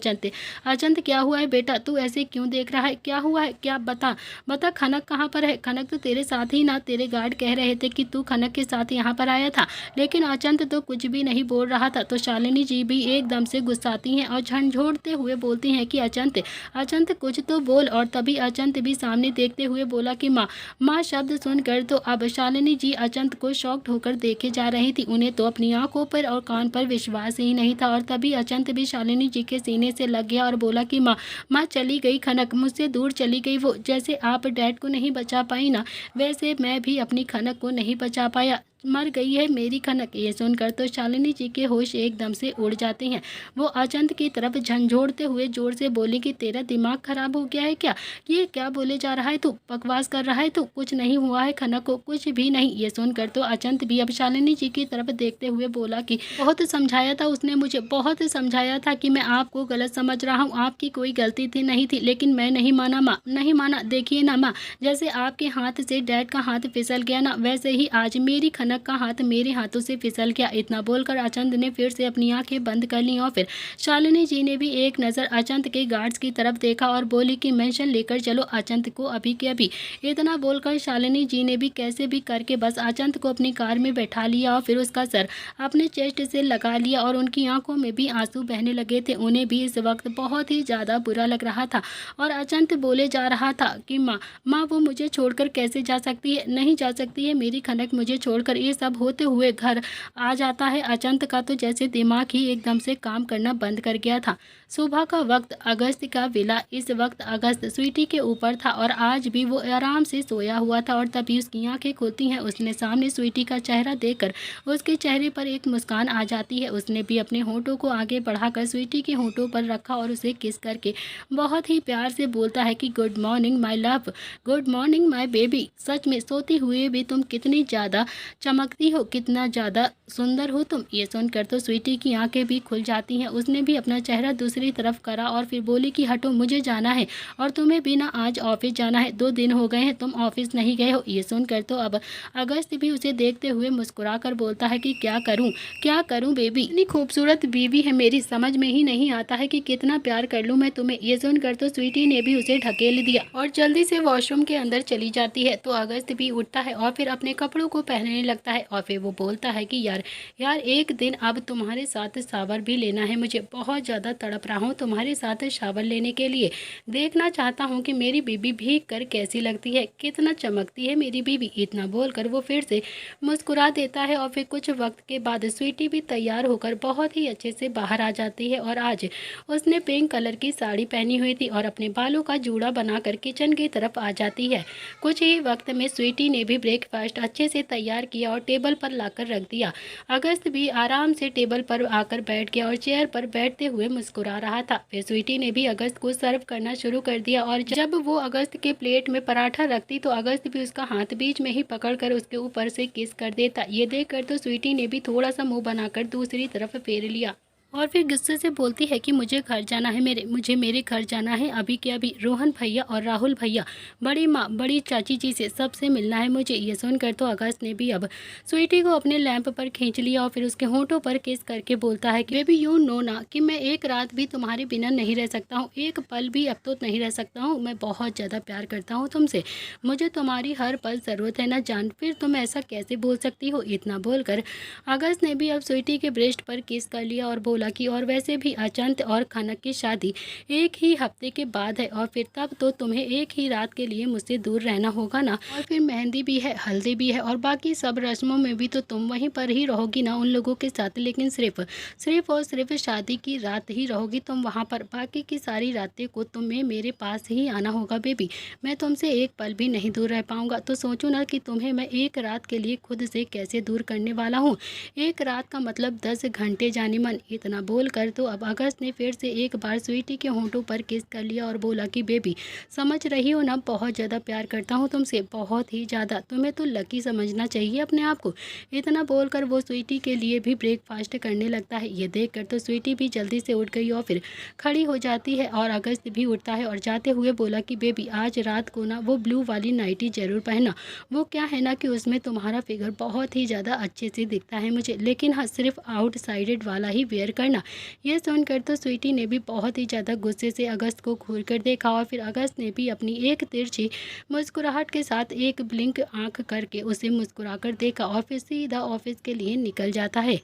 अचंत क्या हुआ है बेटा, तू ऐसे क्यों देख रहा है, क्या हुआ है, क्या बता बता, खनक कहाँ पर है, खनक तो तेरे साथ ही ना, तेरे गार्ड कह रहे थे कि तू खनक के साथ यहाँ पर आया था। लेकिन अचंत तो कुछ भी नहीं बोल रहा था। तो शालिनी जी भी एकदम से गुस्साती हैं और झंझोड़ते हुए बोलती हैं कि अचंत कुछ तो बोल। और तभी अचंत भी सामने देखते हुए बोला कि माँ शब्द सुनकर तो अब शालिनी जी अचंत को शॉक्ड होकर देखे जा रही थी। उन्हें तो अपनी आंखों पर और कान पर विश्वास ही नहीं था। और तभी अचंत भी शालिनी जी के सीने से लग गया और बोला कि माँ चली गई खनक, मुझसे दूर चली गई वो, जैसे आप डैड को नहीं बचा पाई ना, वैसे मैं भी अपनी खनक को नहीं बचा पाया, मर गई है मेरी खनक। ये सुनकर तो शालिनी जी के होश एकदम से उड़ जाते हैं। वो अचंत की तरफ झंझोड़ते हुए जोर से बोली कि तेरा दिमाग खराब हो गया है क्या, ये क्या बोले जा रहा है तू, बकवास कर रहा है तू, कुछ नहीं हुआ है खनक को, कुछ भी नहीं। ये सुनकर तो अचंत भी अब शालिनी जी की तरफ देखते हुए बोला कि बहुत समझाया था उसने मुझे, बहुत समझाया था कि मैं आपको गलत समझ रहा हूँ, आपकी कोई गलती थी नहीं थी, लेकिन मैं नहीं माना माँ, नहीं माना। देखिए ना माँ, जैसे आपके हाथ से डैड का हाथ फिसल गया ना, वैसे ही आज मेरी खनक का हाथ मेरे हाथों से फिसल गया। इतना बोलकर अचंत ने फिर से अपनी आंखें बंद कर ली और फिर शालिनी जी ने भी एक नज़र अचंत के गार्ड्स की तरफ देखा और बोली कि मेंशन लेकर चलो अचंत को अभी के अभी। इतना बोलकर शालिनी जी ने भी कैसे भी करके बस अचंत को अपनी कार में बैठा लिया और फिर उसका सर अपने चेस्ट से लगा लिया और उनकी आंखों में भी आंसू बहने लगे थे। उन्हें भी इस वक्त बहुत ही ज़्यादा बुरा लग रहा था और अचंत बोले जा रहा था कि माँ वो मुझे छोड़कर कैसे जा सकती है, नहीं जा सकती है मेरी खनक मुझे छोड़कर। ये सब होते हुए घर आ जाता है अचंत का तो जैसे दिमाग ही एकदम से काम करना बंद कर गया था। सुबह का वक्त, अगस्त का विला। इस वक्त अगस्त स्वीटी के ऊपर था और आज भी वो आराम से सोया हुआ था और तभी उसकी आंखें खुलती हैं। उसने सामने स्वीटी का चेहरा देखकर उसके चेहरे पर एक मुस्कान आ जाती है। उसने भी अपने होठों को आगे बढ़ाकर स्वीटी के होठों पर रखा और उसे किस करके बहुत ही प्यार से बोलता है कि good morning my love, good morning my baby. सच में सोती हुए भी तुम कितनी ज़्यादा चमकती हो, कितना ज़्यादा सुंदर हो तुम। ये सुनकर तो स्वीटी की आंखें भी खुल जाती हैं। उसने भी अपना चेहरा दूसरी तरफ करा और फिर बोली कि हटो, मुझे जाना है और तुम्हें भी ना आज ऑफिस जाना है। 2 दिन हो गए हैं तुम ऑफिस नहीं गए हो। ये सुनकर तो अब अगस्त भी उसे देखते हुए मुस्कुरा कर बोलता है कि क्या करूं बेबी, इतनी खूबसूरत बीवी है मेरी, समझ में ही नहीं आता है कि कितना प्यार कर लूं मैं तुम्हें। ये सुनकर तो स्वीटी ने भी उसे ढकेल दिया और जल्दी से वॉशरूम के अंदर चली जाती है। तो अगस्त भी उठता है और फिर अपने कपड़ों को पहनने लगता है और फिर वो बोलता है कि यार एक दिन अब तुम्हारे साथ शावर भी लेना है, मुझे बहुत ज़्यादा तड़प रहा हूँ तुम्हारे साथ शावर लेने के लिए। देखना चाहता हूँ कि मेरी बीबी भीग कर कैसी लगती है, कितना चमकती है मेरी बीबी। इतना बोलकर वो फिर से मुस्कुरा देता है और फिर कुछ वक्त के बाद स्वीटी भी तैयार होकर बहुत ही अच्छे से बाहर आ जाती है। और आज उसने पिंक कलर की साड़ी पहनी हुई थी और अपने बालों का जूड़ा बनाकर किचन की तरफ आ जाती है। कुछ ही वक्त में स्वीटी ने भी ब्रेकफास्ट अच्छे से तैयार किया और टेबल पर लाकर रख दिया। अगस्त भी आराम से टेबल पर आकर बैठ गया और चेयर पर बैठते हुए मुस्कुरा रहा था। फिर स्वीटी ने भी अगस्त को सर्व करना शुरू कर दिया और जब वो अगस्त के प्लेट में पराठा रखती तो अगस्त भी उसका हाथ बीच में ही पकड़कर उसके ऊपर से किस कर देता। ये देखकर तो स्वीटी ने भी थोड़ा सा मुंह बनाकर दूसरी तरफ फेर लिया और फिर गुस्से से बोलती है कि मुझे घर जाना है, मुझे मेरे घर जाना है अभी के अभी। रोहन भैया और राहुल भैया, बड़ी माँ, बड़ी चाची जी से सबसे मिलना है मुझे। ये सुनकर तो अगस्त ने भी अब स्वीटी को अपने लैंप पर खींच लिया और फिर उसके होंठों पर किस करके बोलता है कि बेबी यू नो ना कि मैं एक रात भी तुम्हारे बिना नहीं रह सकता हूँ, एक पल भी अब तो नहीं रह सकता हूँ। मैं बहुत ज़्यादा प्यार करता हूँ तुमसे, मुझे तुम्हारी हर पल ज़रूरत है ना जान, फिर तुम ऐसा कैसे बोल सकती हो। इतना बोलकर अगस्त ने भी अब स्वीटी के ब्रेस्ट पर किस कर लिया और बोला कि और वैसे भी अचंत और खनक की शादी एक ही हफ्ते के बाद है और फिर तब तो तुम्हें एक ही रात के लिए मुझसे दूर रहना होगा ना, और फिर मेहंदी भी है, हल्दी भी है और बाकी सब रस्मों में भी तो तुम वहीं पर ही रहोगी ना उन लोगों के साथ, लेकिन सिर्फ और सिर्फ शादी की रात ही रहोगी तुम वहाँ पर, बाकी की सारी रातें को तुम्हें मेरे पास ही आना होगा बेबी। मैं तुमसे एक पल भी नहीं दूर रह पाऊंगा। तो सोचो ना कि तुम्हें मैं एक रात के लिए खुद से कैसे दूर करने वाला हूँ। एक रात का मतलब 10 घंटे जाने मन। इतना बोलकर तो अब अगस्त ने फिर से एक बार स्वीटी के होंठों पर किस कर लिया और बोला कि बेबी समझ रही हो ना, बहुत ज़्यादा प्यार करता हूँ तुमसे, बहुत ही ज़्यादा, तुम्हें तो लकी समझना चाहिए अपने आप को। इतना बोलकर वो स्वीटी के लिए भी ब्रेकफास्ट करने लगता है। ये देखकर तो स्वीटी भी जल्दी से उठ गई और फिर खड़ी हो जाती है और अगस्त भी उठता है और जाते हुए बोला कि बेबी आज रात को ना वो ब्लू वाली नाइटी जरूर पहनना, वो क्या है ना कि उसमें तुम्हारा फिगर बहुत ही ज़्यादा अच्छे से दिखता है मुझे, लेकिन हाँ सिर्फ आउटसाइडेड वाला ही वेयर करना। यह सुनकर तो स्वीटी ने भी बहुत ही ज़्यादा गुस्से से अगस्त को घूर कर देखा और फिर अगस्त ने भी अपनी एक तिरछी मुस्कुराहट के साथ एक ब्लिंक आंख करके उसे मुस्कुरा कर देखा और फिर सीधा ऑफिस के लिए निकल जाता है।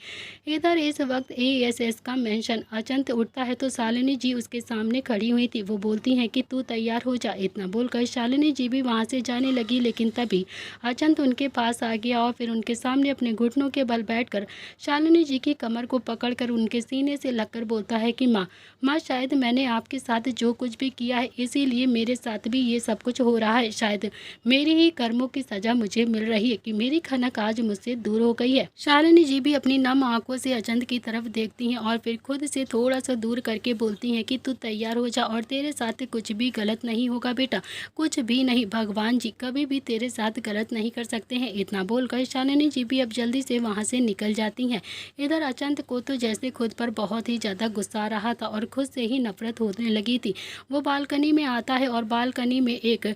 इधर इस वक्त एएसएस का मेंशन अचंत उठता है तो शालिनी जी उसके सामने खड़ी हुई थी। वो बोलती हैं कि तू तैयार हो जा। इतना बोलकर शालिनी जी भी वहाँ से जाने लगी, लेकिन तभी अचंत उनके पास आ गया और फिर उनके सामने अपने घुटनों के बल बैठकर शालिनी जी की कमर को पकड़कर उनके सीने से लगकर बोलता है कि माँ शायद मैंने आपके साथ जो कुछ भी किया है इसीलिए मेरे साथ भी ये सब कुछ हो रहा है। शायद मेरी ही कर्मों की सजा मुझे मिल रही है कि मेरी खनक आज मुझसे दूर हो गई है। शालिनी जी भी अपनी नम आंखों से अचंत की तरफ देखती हैं और फिर खुद से थोड़ा सा दूर करके बोलती हैं कि तू तैयार हो जा और तेरे साथ कुछ भी गलत नहीं होगा बेटा, कुछ भी नहीं, भगवान जी कभी भी तेरे साथ गलत नहीं कर सकते हैं। इतना बोलकर शालिनी जी भी अब जल्दी से वहाँ से निकल जाती हैं। इधर अचंत को तो जैसे खुद पर बहुत ही ज़्यादा गुस्सा आ रहा था और खुद से ही नफरत होने लगी थी। वो बालकनी में आता है और बालकनी में एक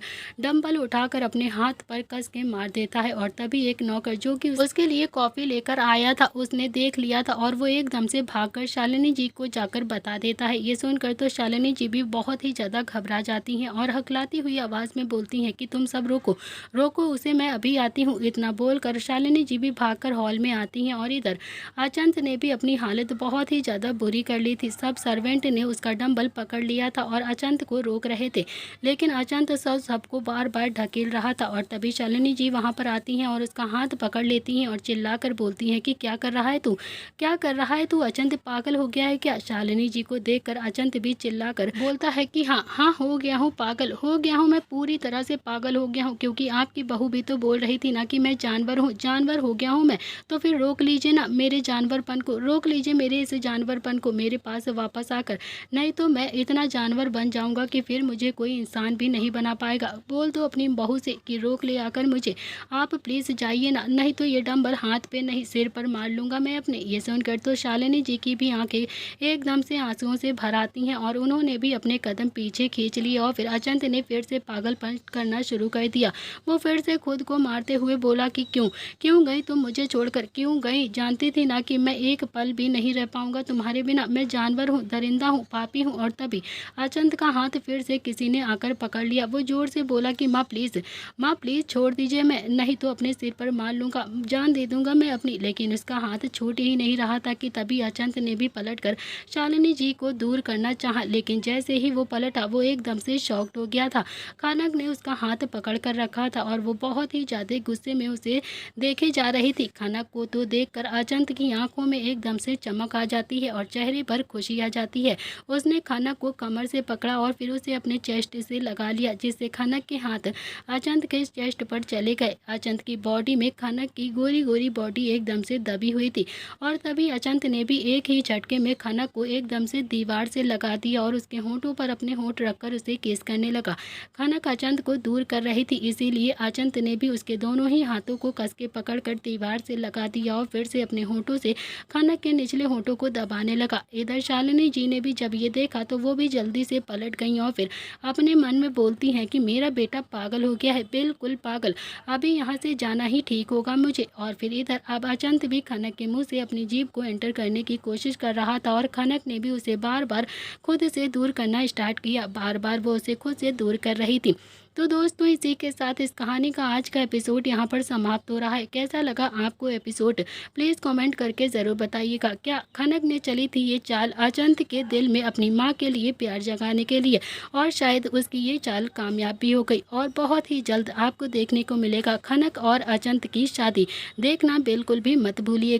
डंबल उठाकर अपने हाथ पर कस के मार देता है और तभी एक नौकर जो कि उसके लिए कॉफ़ी लेकर आया था उसने देख लिया था और वो एकदम से भागकर शालिनी जी को जाकर बता देता है। ये सुनकर तो शालिनी जी भी बहुत ही ज़्यादा घबरा जाती हैं और हकलाती हुई आवाज़ में बोलती हैं कि तुम सब रोको उसे, मैं अभी आती हूँ। इतना बोलकर शालिनी जी भी भागकर हॉल में आती हैं और इधर अचंत ने भी अपनी हालत बहुत ही ज़्यादा बुरी कर ली थी। सब सर्वेंट ने उसका डंबल पकड़ लिया था और अचंत को रोक रहे थे, लेकिन अचंत सबको बार बार ढकेल रहा था और तभी शालिनी जी वहाँ पर आती हैं और उसका हाथ पकड़ लेती हैं और चिल्लाकर बोलती हैं कि क्या कर रहा है तू, क्या कर रहा है तू, अचंत पागल हो गया है क्या। शालिनी जी को देखकर अचंत भी चिल्लाकर बोलता है कि हाँ हो गया हूँ, पागल हो गया हूँ, मैं पूरी तरह से पागल हो गया हूँ, क्योंकि आपकी बहू भी तो बोल रही थी ना कि मैं जानवर हूँ, जानवर हो गया हूँ मैं, तो फिर रोक लीजिए ना मेरे जानवरपन को, रोक लीजिए मेरे इस इस जानवरपन को मेरे पास वापस आकर, नहीं तो मैं इतना जानवर बन जाऊंगा कि फिर मुझे कोई इंसान भी नहीं बना पाएगा। बोल दो अपनी बहू से कि रोक ले आकर मुझे, आप प्लीज़ जाइए ना, नहीं तो ये डंबल हाथ पे नहीं सिर पर मार लूँगा मैं अपने। ये सुनकर तो शालिनी जी की भी आंखें एकदम से आंसुओं से भर आती हैं और उन्होंने भी अपने कदम पीछे खींच लिए और फिर अचंत ने फिर से पागलपन करना शुरू कर दिया। वो फिर से खुद को मारते हुए बोला कि क्यों गई तुम मुझे छोड़कर, क्यों गई? जानती थी ना कि मैं एक पल भी नहीं रह पाऊंगा तुम्हारे बिना। मैं जानवर हूँ, दरिंदा हूँ, पापी हूँ। और तभी अचंत का हाथ फिर से किसी ने आकर पकड़ लिया। वो जोर से बोला कि माँ प्लीज़ छोड़ दीजिए, मैं नहीं तो अपने सिर पर मार लूँगा, जान दे दूँगा मैं अपनी। लेकिन उसका हाथ छूट ही नहीं रहा था कि तभी अचंत ने भी पलटकर शालिनी जी को दूर करना चाहा। लेकिन जैसे ही वो पलटा वो एकदम से शॉक्ड हो गया था। खनक ने उसका हाथ पकड़ कर रखा था और वो बहुत ही ज़्यादा गुस्से में उसे देखे जा रही थी। खनक को तो देखकर अचंत की आंखों में एकदम से चमक आ जाती है और चेहरे पर खुशी आ जाती है। उसने खनक को कमर से पकड़ा और फिर उसे अपने चेस्ट से लगा लिया, जिससे खनक के हाथ अचंत के चेस्ट पर चले गए। अचंत की बॉडी में खनक की गोरी गोरी बॉडी एकदम से दबी हुई थी और तभी अचंत ने भी एक ही झटके में खनक को एकदम से दीवार से लगा दिया और उसके होंठों पर अपने होंठ रखकर उसे किस करने लगा। खनक अचंत को दूर कर रही थी, इसीलिए अचंत ने भी उसके दोनों ही हाथों को कस के पकड़कर दीवार से लगा दिया और फिर से अपने होंठों से खनक के निचले होंठों को दबाने लगा। इधर शालिनी जी ने भी जब ये देखा तो वो भी जल्दी से पलट गई और फिर अपने मन में बोलती हैं कि मेरा बेटा पागल हो गया है, बिल्कुल पागल, अभी यहाँ से जाना ही ठीक होगा मुझे। और फिर इधर अब अचंत भी खनक के मुंह से अपनी जीभ को एंटर करने की कोशिश कर रहा था और खनक ने भी उसे बार बार खुद से दूर करना स्टार्ट किया। बार बार वो उसे खुद से दूर कर रही थी। तो दोस्तों इसी के साथ इस कहानी का आज का एपिसोड यहाँ पर समाप्त हो रहा है। कैसा लगा आपको एपिसोड, प्लीज़ कमेंट करके ज़रूर बताइएगा। क्या खनक ने चली थी ये चाल अचंत के दिल में अपनी माँ के लिए प्यार जगाने के लिए, और शायद उसकी ये चाल कामयाब भी हो गई और बहुत ही जल्द आपको देखने को मिलेगा खनक और अचंत की शादी। देखना बिल्कुल भी मत भूलिएगा।